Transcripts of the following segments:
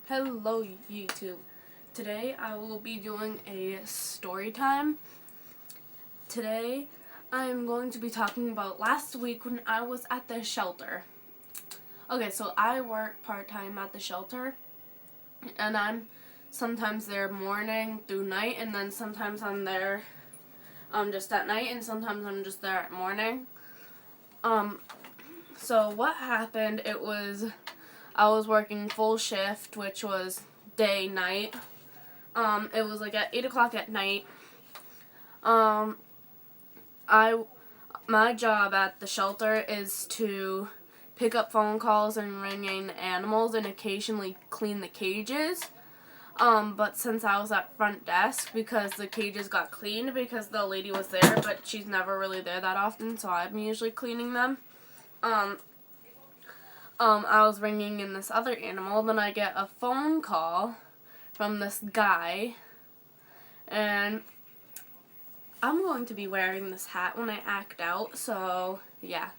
Hello YouTube. Today I will be doing a story time. Today I am going to be talking about last week when I was at the shelter. Okay, so I work part-time at the shelter and I'm sometimes there morning through night, and then sometimes I'm there just at night, and sometimes I'm just there at morning. So what happened, I was working full shift, which was day, night. It was like at 8 o'clock at night. My job at the shelter is to pick up phone calls and ring in animals and occasionally clean the cages. But since I was at front desk, because the cages got cleaned because the lady was there, but she's never really there that often, so I'm usually cleaning them. I was ringing in this other animal, then I get a phone call from this guy, and I'm going to be wearing this hat when I act out, so yeah.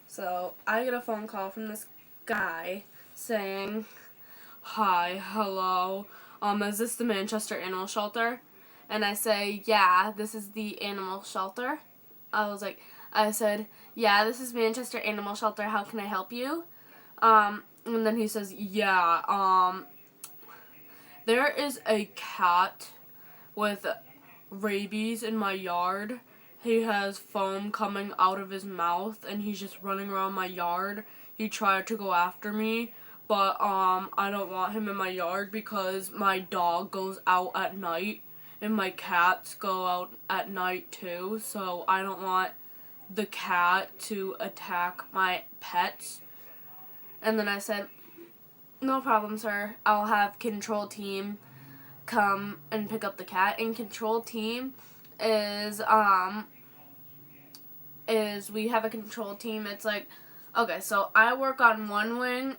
So I get a phone call from this guy saying, "Hi, hello, is this the Manchester Animal Shelter?" And I say, "Yeah, this is the animal shelter." I said, "Yeah, this is Manchester Animal Shelter. How can I help you?" And then he says, "Yeah, there is a cat with rabies in my yard. He has foam coming out of his mouth, and he's just running around my yard. He tried to go after me, but I don't want him in my yard because my dog goes out at night, and my cats go out at night too, so I don't want the cat to attack my pets." And then I said, "No problem, sir. I'll have control team come and pick up the cat." And control team is we have a control team. It's like, okay, so I work on one wing,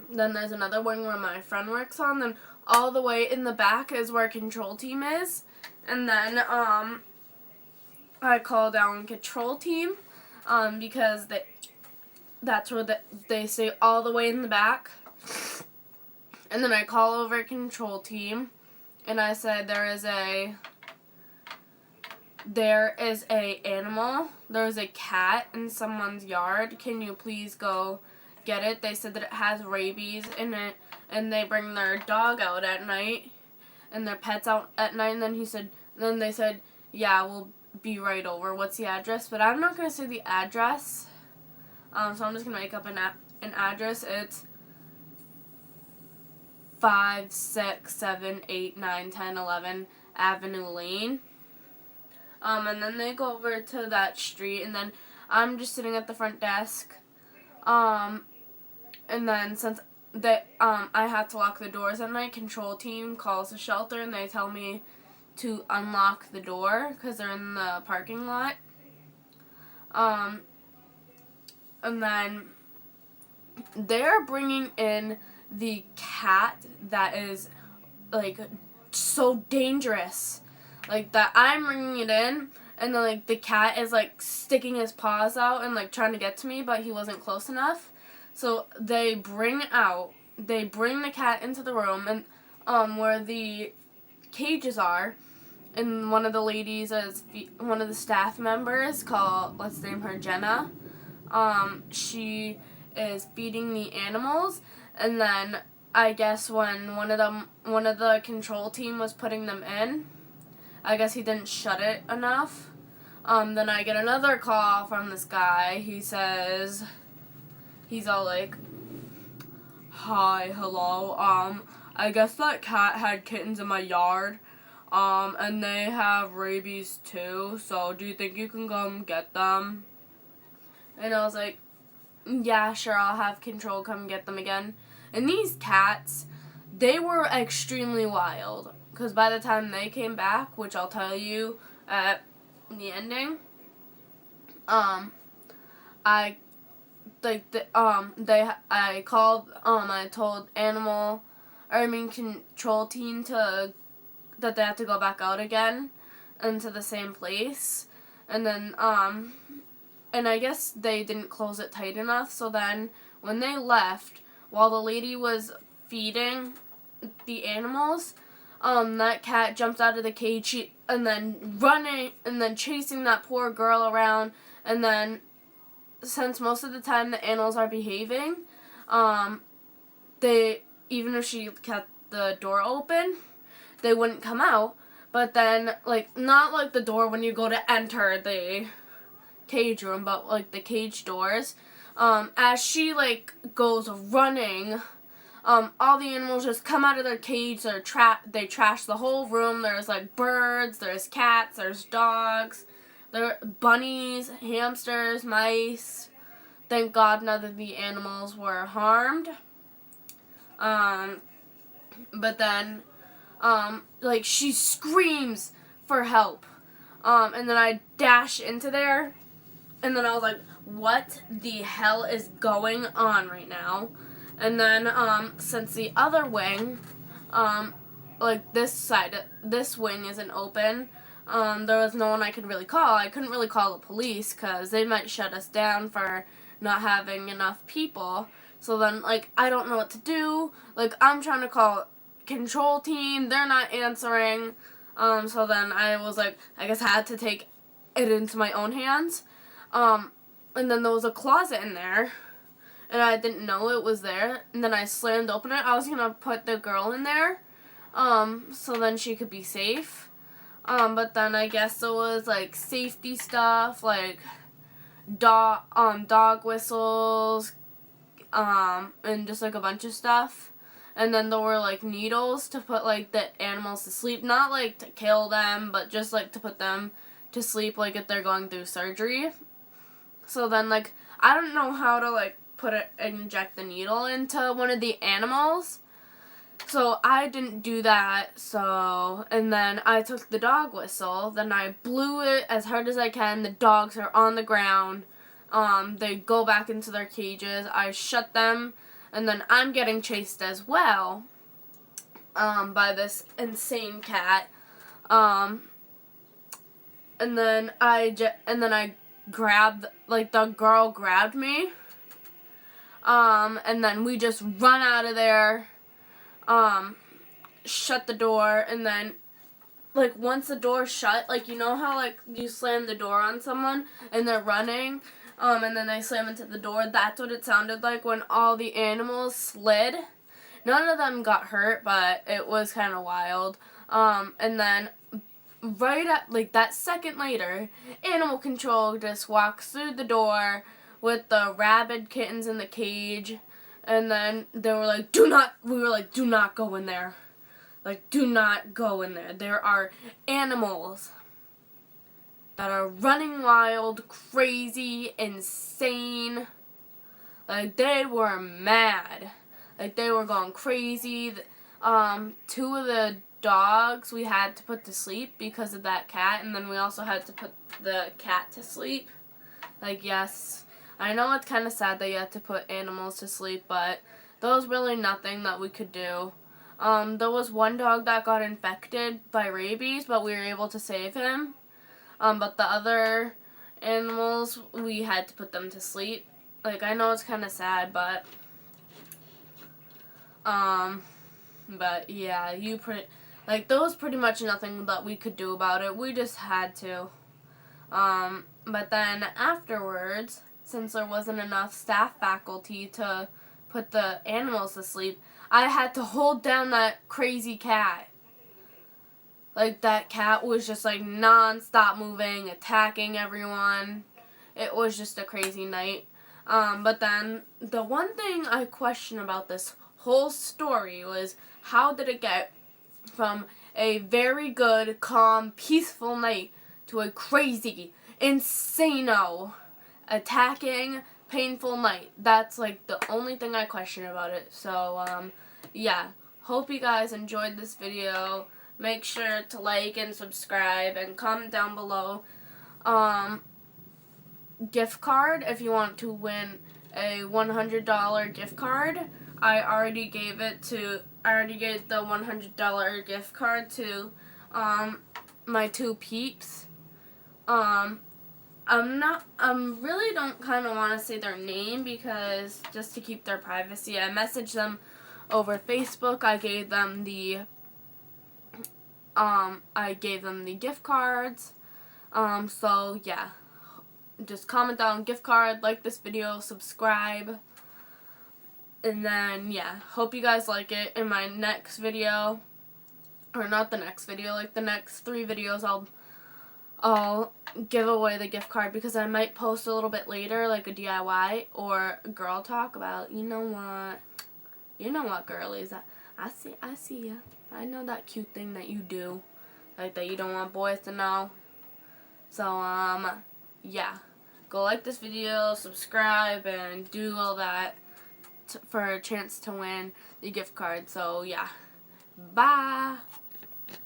then there's another wing where my friend works on, then all the way in the back is where control team is, and then I call down control team because that's where they stay all the way in the back. And then I call over control team, and I said, there is a animal. There is a cat in someone's yard. Can you please go get it? They said that it has rabies in it, and they bring their dog out at night, and their pets out at night. And then they said, "Yeah, we'll be right over. What's the address?" But I'm not gonna say the address. So I'm just gonna make up an address. It's 5, 6, 7, 8, 9, 10, 11 Avenue Lane. And then they go over to that street, and then I'm just sitting at the front desk. And then since I have to lock the doors at night, control team calls the shelter, and they tell me to unlock the door because they're in the parking lot. And then they're bringing in the cat that is like so dangerous, like that I'm bringing it in, and then like the cat is like sticking his paws out and like trying to get to me, but he wasn't close enough. So they bring the cat into the room, and where the cages are, and one of the staff members, let's name her Jenna. She is feeding the animals, and then I guess when one of the control team was putting them in, I guess he didn't shut it enough. Then I get another call from this guy. He's all like, "Hi, hello. I guess that cat had kittens in my yard. And they have rabies too. So do you think you can come get them?" And I was like, "Yeah, sure, I'll have control come get them again." And these cats, they were extremely wild, because by the time they came back, which I'll tell you at the ending, I told control team that they have to go back out again into the same place, and then and I guess they didn't close it tight enough, so then when they left, while the lady was feeding the animals, that cat jumps out of the cage and then running and then chasing that poor girl around. And then, since most of the time the animals are behaving, they, even if she kept the door open, they wouldn't come out. But then, like, not like the door when you go to enter the cage room, but like the cage doors, as she like goes running, all the animals just come out of their cage. They trash the whole room. There's like birds, there's cats, there's dogs, there are bunnies, hamsters, mice. Thank God none of the animals were harmed. But then, like, she screams for help. And then I dash into there, and then I was like, what the hell is going on right now? And then, since the other wing, like this wing isn't open, there was no one I could really call. I couldn't really call the police because they might shut us down for not having enough people. So then, like, I don't know what to do. Like, I'm trying to call control team. They're not answering. So then I was like, I guess I had to take it into my own hands. And then there was a closet in there, and I didn't know it was there. And then I slammed open it. I was going to put the girl in there, so then she could be safe. But then I guess there was, like, safety stuff, like dog whistles, and just like a bunch of stuff. And then there were like needles to put like the animals to sleep, not like to kill them, but just like to put them to sleep, like if they're going through surgery. So then, like, I don't know how to like inject the needle into one of the animals, so I didn't do that. So, and then I took the dog whistle, then I blew it as hard as I can. The dogs are on the ground. They go back into their cages. I shut them, and then I'm getting chased as well, by this insane cat. And then I grabbed, like, the girl grabbed me. And then we just run out of there, shut the door, and then, like, once the door's shut, like, you know how, like, you slam the door on someone and they're running, and then they slam into the door? That's what it sounded like when all the animals slid. None of them got hurt, but it was kind of wild. And then right at, like, that second later, animal control just walks through the door with the rabid kittens in the cage, and then they were like, do not go in there. Like, do not go in there. There are animals that are running wild, crazy, insane. Like, they were mad. Like, they were going crazy. 2 of the dogs we had to put to sleep because of that cat, and then we also had to put the cat to sleep. Like, yes, I know it's kind of sad that you have to put animals to sleep, but there was really nothing that we could do. There was one dog that got infected by rabies, but we were able to save him. But the other animals, we had to put them to sleep. Like, I know it's kind of sad, but yeah, there was pretty much nothing that we could do about it. We just had to. But then afterwards, since there wasn't enough staff faculty to put the animals to sleep, I had to hold down that crazy cat. Like, that cat was just, like, non-stop moving, attacking everyone. It was just a crazy night. But then, the one thing I question about this whole story was, how did it get from a very good, calm, peaceful night to a crazy, insano, attacking, painful night? That's, like, the only thing I question about it. So, yeah. Hope you guys enjoyed this video. Make sure to like and subscribe and comment down below. Gift card if you want to win a $100 gift card. I already gave the $100 gift card to my 2 peeps. really don't kind of want to say their name because just to keep their privacy. I messaged them over Facebook. I gave them the gift cards. So yeah, just comment down gift card, like this video, subscribe, and then yeah, hope you guys like it. In my next video, or not the next video, like the next 3 videos, I'll give away the gift card because I might post a little bit later, like a DIY or a girl talk about, you know what, girlies, I see ya. I know that cute thing that you do, like that you don't want boys to know. So yeah, go like this video, subscribe, and do all that for a chance to win the gift card. So yeah, bye.